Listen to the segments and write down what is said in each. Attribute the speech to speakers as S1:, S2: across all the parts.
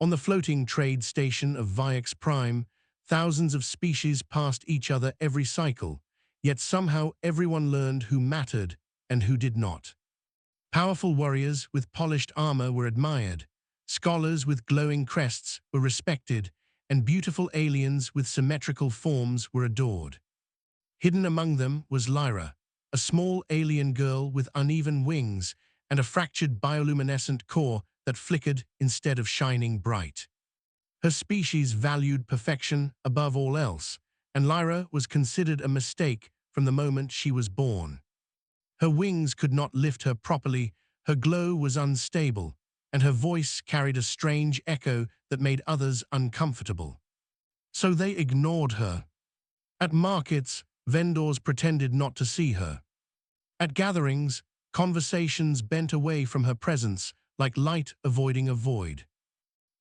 S1: On the floating trade station of VIX Prime, thousands of species passed each other every cycle, yet somehow everyone learned who mattered and who did not. Powerful warriors with polished armor were admired, scholars with glowing crests were respected, and beautiful aliens with symmetrical forms were adored. Hidden among them was Lyra, a small alien girl with uneven wings and a fractured bioluminescent core that flickered instead of shining bright. Her species valued perfection above all else, and Lyra was considered a mistake from the moment she was born. Her wings could not lift her properly, her glow was unstable, and her voice carried a strange echo that made others uncomfortable. So they ignored her. At markets, vendors pretended not to see her. At gatherings, conversations bent away from her presence, like light avoiding a void.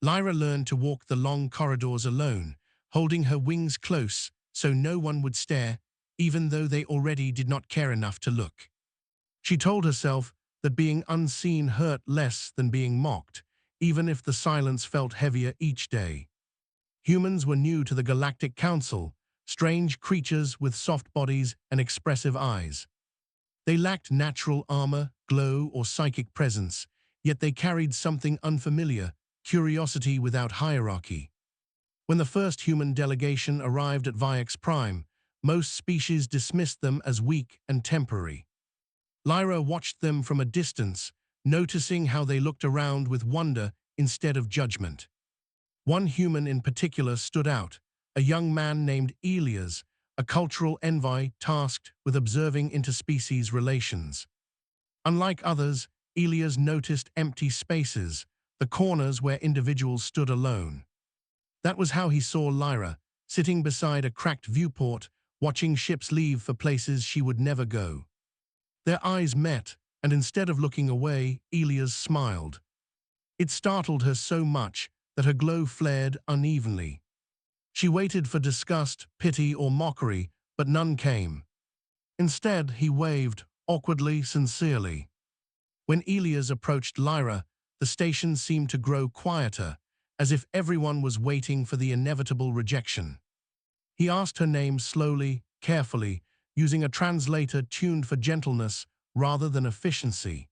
S1: Lyra learned to walk the long corridors alone, holding her wings close so no one would stare, even though they already did not care enough to look. She told herself that being unseen hurt less than being mocked, even if the silence felt heavier each day. Humans were new to the Galactic Council, strange creatures with soft bodies and expressive eyes. They lacked natural armor, glow, or psychic presence, yet they carried something unfamiliar, curiosity without hierarchy. When the first human delegation arrived at VIX Prime, most species dismissed them as weak and temporary. Lyra watched them from a distance, noticing how they looked around with wonder instead of judgment. One human in particular stood out, a young man named Elias, a cultural envoy tasked with observing interspecies relations. Unlike others, Elias noticed empty spaces, the corners where individuals stood alone. That was how he saw Lyra, sitting beside a cracked viewport, watching ships leave for places she would never go. Their eyes met, and instead of looking away, Elias smiled. It startled her so much that her glow flared unevenly. She waited for disgust, pity, or mockery, but none came. Instead, he waved, awkwardly, sincerely. When Elias approached Lyra, the station seemed to grow quieter, as if everyone was waiting for the inevitable rejection. He asked her name slowly, carefully, using a translator tuned for gentleness rather than efficiency.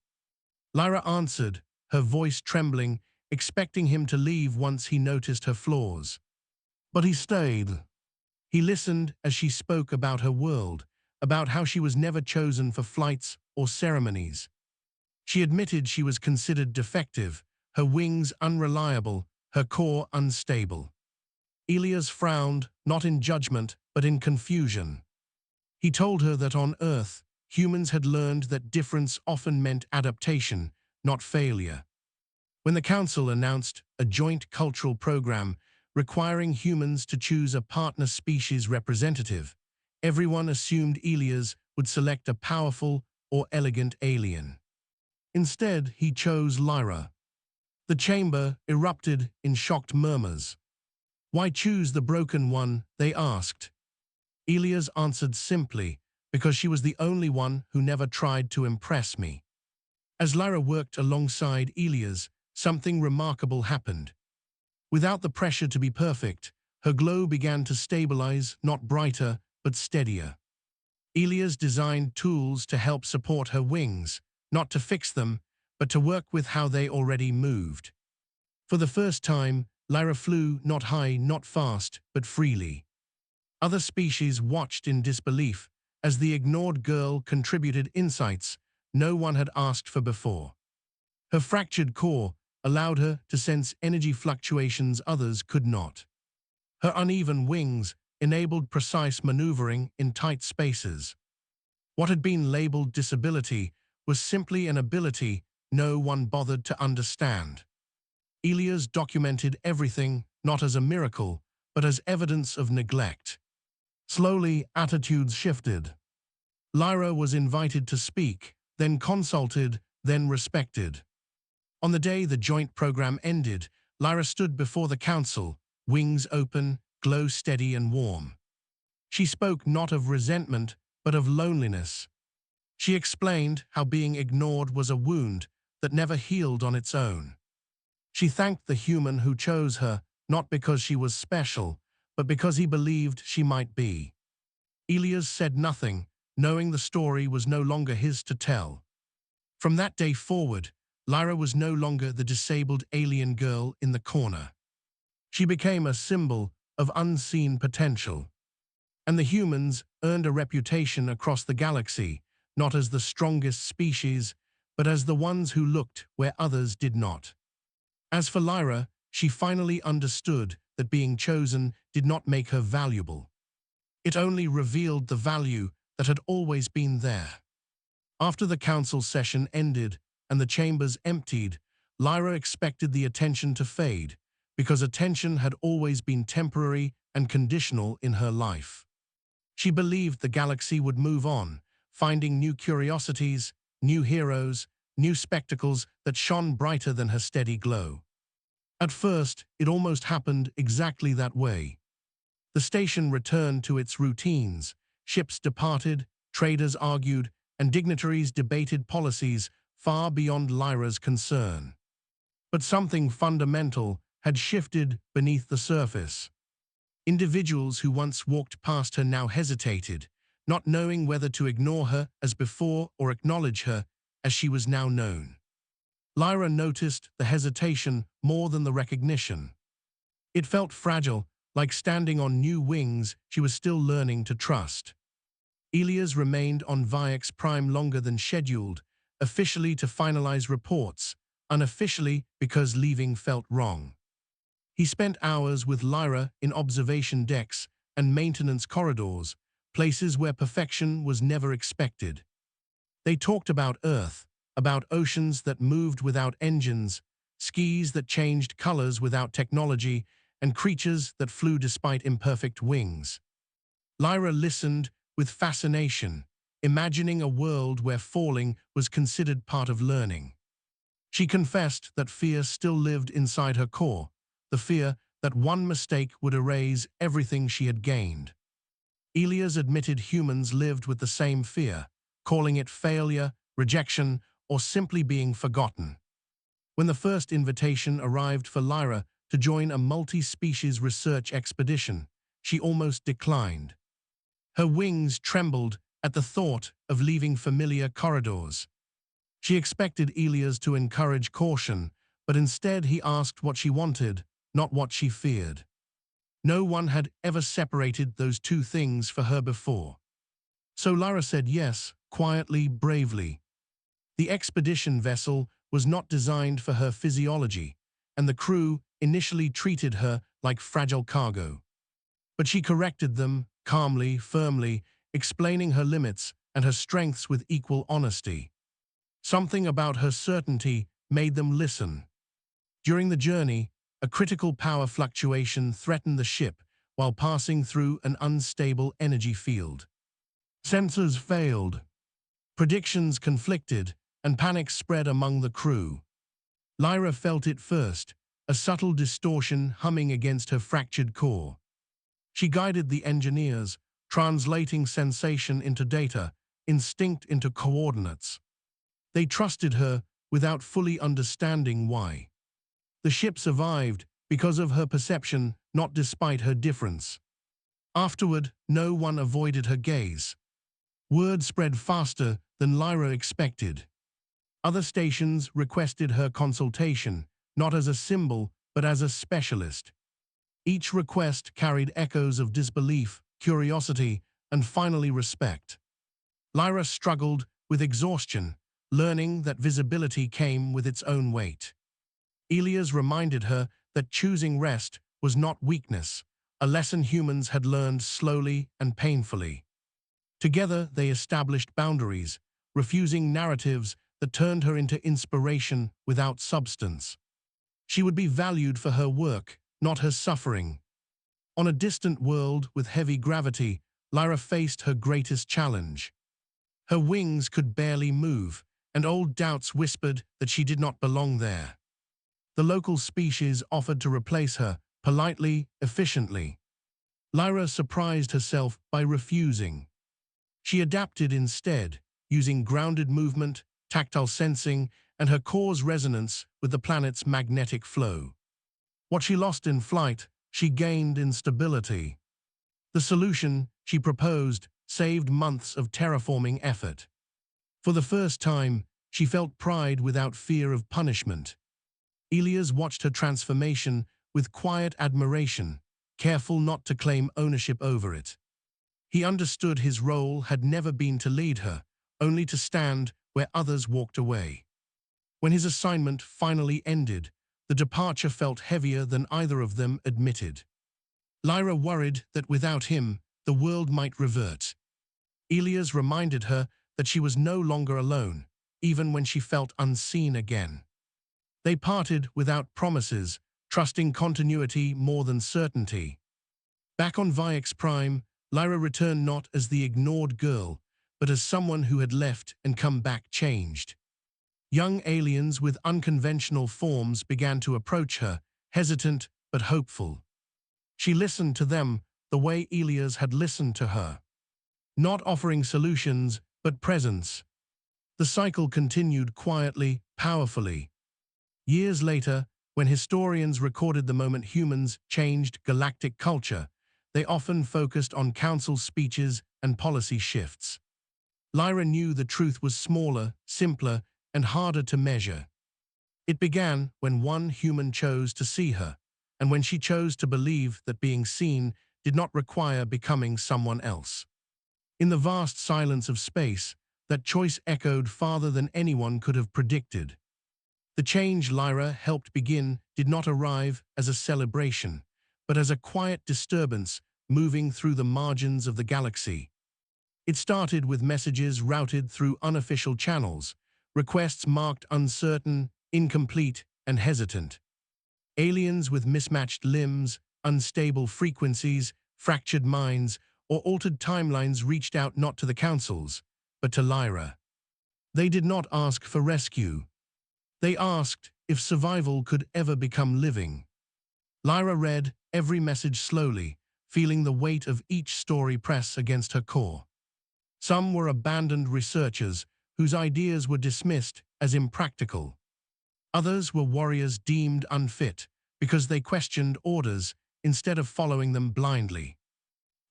S1: Lyra answered, her voice trembling, expecting him to leave once he noticed her flaws. But he stayed. He listened as she spoke about her world, about how she was never chosen for flights or ceremonies. She admitted she was considered defective, her wings unreliable, her core unstable. Elias frowned, not in judgment, but in confusion. He told her that on Earth, humans had learned that difference often meant adaptation, not failure. When the Council announced a joint cultural program requiring humans to choose a partner species representative, everyone assumed Elias would select a powerful or elegant alien. Instead, he chose Lyra. The chamber erupted in shocked murmurs. "Why choose the broken one?" they asked. Elias answered simply, "Because she was the only one who never tried to impress me." As Lyra worked alongside Elias, something remarkable happened. Without the pressure to be perfect, her glow began to stabilize, not brighter, but steadier. Elias designed tools to help support her wings, not to fix them, but to work with how they already moved. For the first time, Lyra flew not high, not fast, but freely. Other species watched in disbelief as the ignored girl contributed insights no one had asked for before. Her fractured core allowed her to sense energy fluctuations others could not. Her uneven wings enabled precise maneuvering in tight spaces. What had been labeled disability was simply an ability no one bothered to understand. Elias documented everything not as a miracle, but as evidence of neglect. Slowly, attitudes shifted. Lyra was invited to speak, then consulted, then respected. On the day the joint program ended, Lyra stood before the council, wings open, glow steady and warm. She spoke not of resentment, but of loneliness. She explained how being ignored was a wound that never healed on its own. She thanked the human who chose her, not because she was special, but because he believed she might be. Elias said nothing, knowing the story was no longer his to tell. From that day forward, Lyra was no longer the disabled alien girl in the corner. She became a symbol of unseen potential. And the humans earned a reputation across the galaxy, not as the strongest species, but as the ones who looked where others did not. As for Lyra, she finally understood that being chosen did not make her valuable. It only revealed the value that had always been there. After the council session ended and the chambers emptied, Lyra expected the attention to fade, because attention had always been temporary and conditional in her life. She believed the galaxy would move on, finding new curiosities, new heroes, new spectacles that shone brighter than her steady glow. At first, it almost happened exactly that way. The station returned to its routines. Ships departed, traders argued, and dignitaries debated policies far beyond Lyra's concern. But something fundamental had shifted beneath the surface. Individuals who once walked past her now hesitated, not knowing whether to ignore her as before or acknowledge her as she was now known. Lyra noticed the hesitation more than the recognition. It felt fragile, like standing on new wings she was still learning to trust. Elias remained on VIX Prime longer than scheduled, officially to finalize reports, unofficially because leaving felt wrong. He spent hours with Lyra in observation decks and maintenance corridors, places where perfection was never expected. They talked about Earth, about oceans that moved without engines, skis that changed colors without technology, and creatures that flew despite imperfect wings. Lyra listened with fascination, imagining a world where falling was considered part of learning. She confessed that fear still lived inside her core, the fear that one mistake would erase everything she had gained. Elias admitted humans lived with the same fear, calling it failure, rejection, or simply being forgotten. When the first invitation arrived for Lyra to join a multi-species research expedition, she almost declined. Her wings trembled at the thought of leaving familiar corridors. She expected Elias to encourage caution, but instead he asked what she wanted, not what she feared. No one had ever separated those two things for her before. So Lyra said yes, quietly, bravely. The expedition vessel was not designed for her physiology, and the crew initially treated her like fragile cargo. But she corrected them, calmly, firmly, explaining her limits and her strengths with equal honesty. Something about her certainty made them listen. During the journey, a critical power fluctuation threatened the ship while passing through an unstable energy field. Sensors failed, predictions conflicted, and panic spread among the crew. Lyra felt it first, a subtle distortion humming against her fractured core. She guided the engineers, translating sensation into data, instinct into coordinates. They trusted her without fully understanding why. The ship survived because of her perception, not despite her difference. Afterward, no one avoided her gaze. Word spread faster than Lyra expected. Other stations requested her consultation, not as a symbol, but as a specialist. Each request carried echoes of disbelief, curiosity, and finally respect. Lyra struggled with exhaustion, learning that visibility came with its own weight. Elias reminded her that choosing rest was not weakness, a lesson humans had learned slowly and painfully. Together they established boundaries, refusing narratives that turned her into inspiration without substance. She would be valued for her work, not her suffering. On a distant world with heavy gravity, Lyra faced her greatest challenge. Her wings could barely move, and old doubts whispered that she did not belong there. The local species offered to replace her, politely, efficiently. Lyra surprised herself by refusing. She adapted instead, using grounded movement, tactile sensing, and her core's resonance with the planet's magnetic flow. What she lost in flight, she gained in stability. The solution she proposed saved months of terraforming effort. For the first time, she felt pride without fear of punishment. Elias watched her transformation with quiet admiration, careful not to claim ownership over it. He understood his role had never been to lead her, only to stand where others walked away. When his assignment finally ended, the departure felt heavier than either of them admitted. Lyra worried that without him, the world might revert. Elias reminded her that she was no longer alone, even when she felt unseen again. They parted without promises, trusting continuity more than certainty. Back on VX Prime, Lyra returned not as the ignored girl, but as someone who had left and come back changed. Young aliens with unconventional forms began to approach her, hesitant but hopeful. She listened to them the way Elias had listened to her. Not offering solutions, but presence. The cycle continued quietly, powerfully. Years later, when historians recorded the moment humans changed galactic culture, they often focused on council speeches and policy shifts. Lyra knew the truth was smaller, simpler, and harder to measure. It began when one human chose to see her, and when she chose to believe that being seen did not require becoming someone else. In the vast silence of space, that choice echoed farther than anyone could have predicted. The change Lyra helped begin did not arrive as a celebration, but as a quiet disturbance moving through the margins of the galaxy. It started with messages routed through unofficial channels, requests marked uncertain, incomplete, and hesitant. Aliens with mismatched limbs, unstable frequencies, fractured minds, or altered timelines reached out not to the councils, but to Lyra. They did not ask for rescue. They asked if survival could ever become living. Lyra read every message slowly, feeling the weight of each story press against her core. Some were abandoned researchers whose ideas were dismissed as impractical. Others were warriors deemed unfit because they questioned orders instead of following them blindly.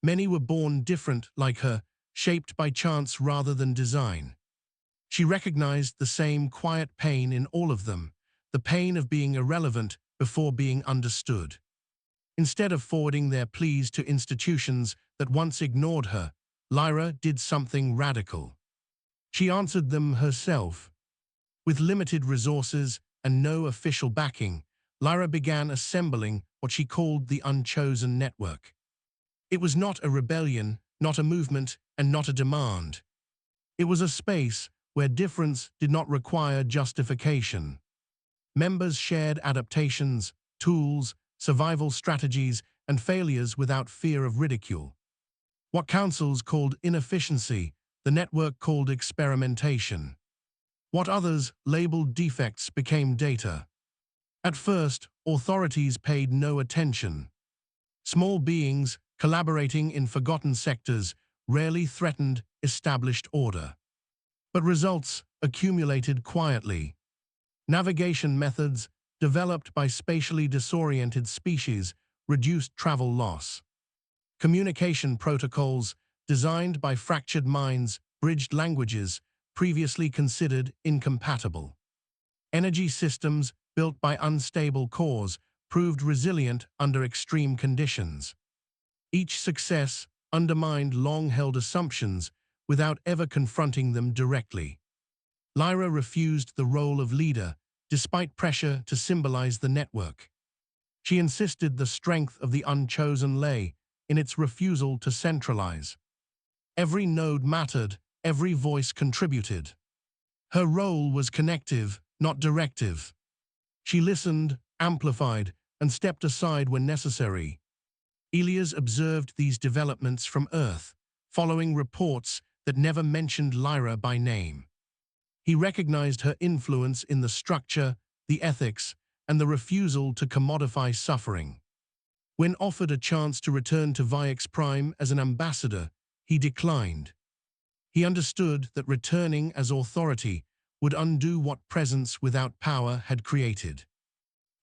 S1: Many were born different like her, shaped by chance rather than design. She recognized the same quiet pain in all of them, the pain of being irrelevant before being understood. Instead of forwarding their pleas to institutions that once ignored her, Lyra did something radical. She answered them herself. With limited resources and no official backing, Lyra began assembling what she called the Unchosen Network. It was not a rebellion, not a movement, and not a demand. It was a space where difference did not require justification. Members shared adaptations, tools, survival strategies, and failures without fear of ridicule. What councils called inefficiency, the network called experimentation. What others labeled defects became data. At first, authorities paid no attention. Small beings, collaborating in forgotten sectors, rarely threatened established order. But results accumulated quietly. Navigation methods, developed by spatially disoriented species, reduced travel loss. Communication protocols, designed by fractured minds, bridged languages previously considered incompatible. Energy systems, built by unstable cores, proved resilient under extreme conditions. Each success undermined long-held assumptions without ever confronting them directly. Lyra refused the role of leader, despite pressure to symbolize the network. She insisted the strength of the Unchosen lay in its refusal to centralize. Every node mattered, every voice contributed. Her role was connective, not directive. She listened, amplified, and stepped aside when necessary. Elias observed these developments from Earth, following reports that never mentioned Lyra by name. He recognized her influence in the structure, the ethics, and the refusal to commodify suffering. When offered a chance to return to VX Prime as an ambassador, he declined. He understood that returning as authority would undo what presence without power had created.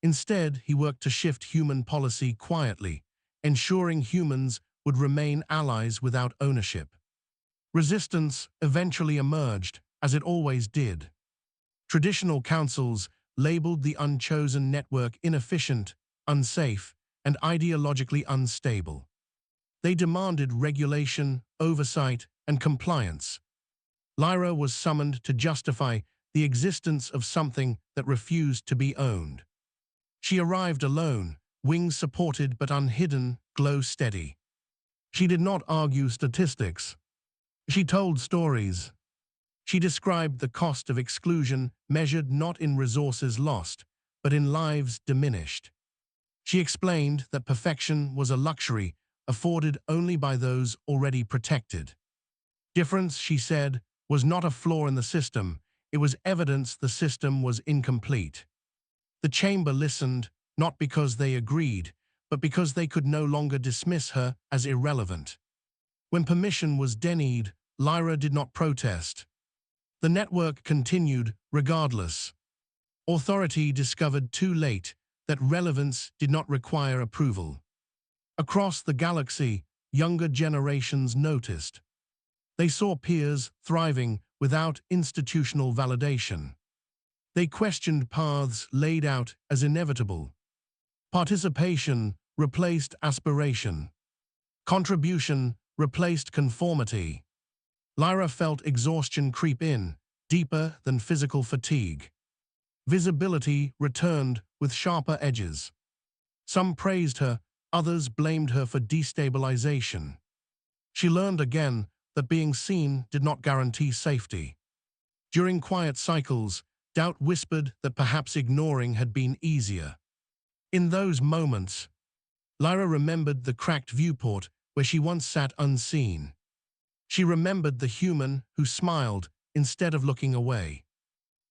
S1: Instead, he worked to shift human policy quietly, ensuring humans would remain allies without ownership. Resistance eventually emerged, as it always did. Traditional councils labeled the unchosen network inefficient, unsafe, and ideologically unstable. They demanded regulation, oversight, and compliance. Lyra was summoned to justify the existence of something that refused to be owned. She arrived alone, wings supported but unhidden, glow steady. She did not argue statistics. She told stories. She described the cost of exclusion measured not in resources lost, but in lives diminished. She explained that perfection was a luxury afforded only by those already protected. Difference, she said, was not a flaw in the system, it was evidence the system was incomplete. The chamber listened, not because they agreed, but because they could no longer dismiss her as irrelevant. When permission was denied, Lyra did not protest. The network continued regardless. Authority discovered too late that relevance did not require approval. Across the galaxy, younger generations noticed. They saw peers thriving without institutional validation. They questioned paths laid out as inevitable. Participation replaced aspiration. Contribution replaced conformity. Lyra felt exhaustion creep in, deeper than physical fatigue. Visibility returned with sharper edges. Some praised her, others blamed her for destabilization. She learned again that being seen did not guarantee safety. During quiet cycles, doubt whispered that perhaps ignoring had been easier. In those moments, Lyra remembered the cracked viewport where she once sat unseen. She remembered the human who smiled instead of looking away.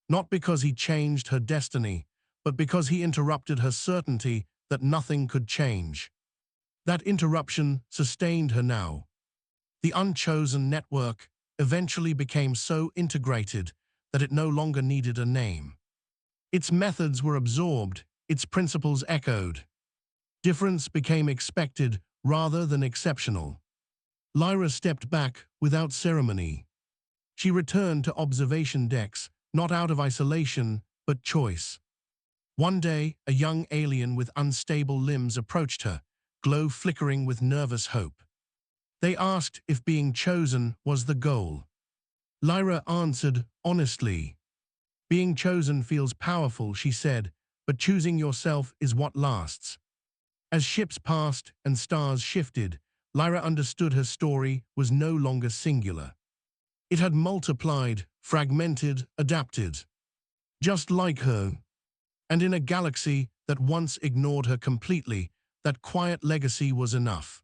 S1: Not because he changed her destiny, but because he interrupted her certainty that nothing could change. That interruption sustained her now. The unchosen network eventually became so integrated that it no longer needed a name. Its methods were absorbed, its principles echoed. Difference became expected rather than exceptional. Lyra stepped back without ceremony. She returned to observation decks, not out of isolation, but choice. One day, a young alien with unstable limbs approached her, glow flickering with nervous hope. They asked if being chosen was the goal. Lyra answered honestly. Being chosen feels powerful, she said, but choosing yourself is what lasts. As ships passed and stars shifted, Lyra understood her story was no longer singular. It had multiplied, fragmented, adapted. Just like her. And in a galaxy that once ignored her completely, that quiet legacy was enough.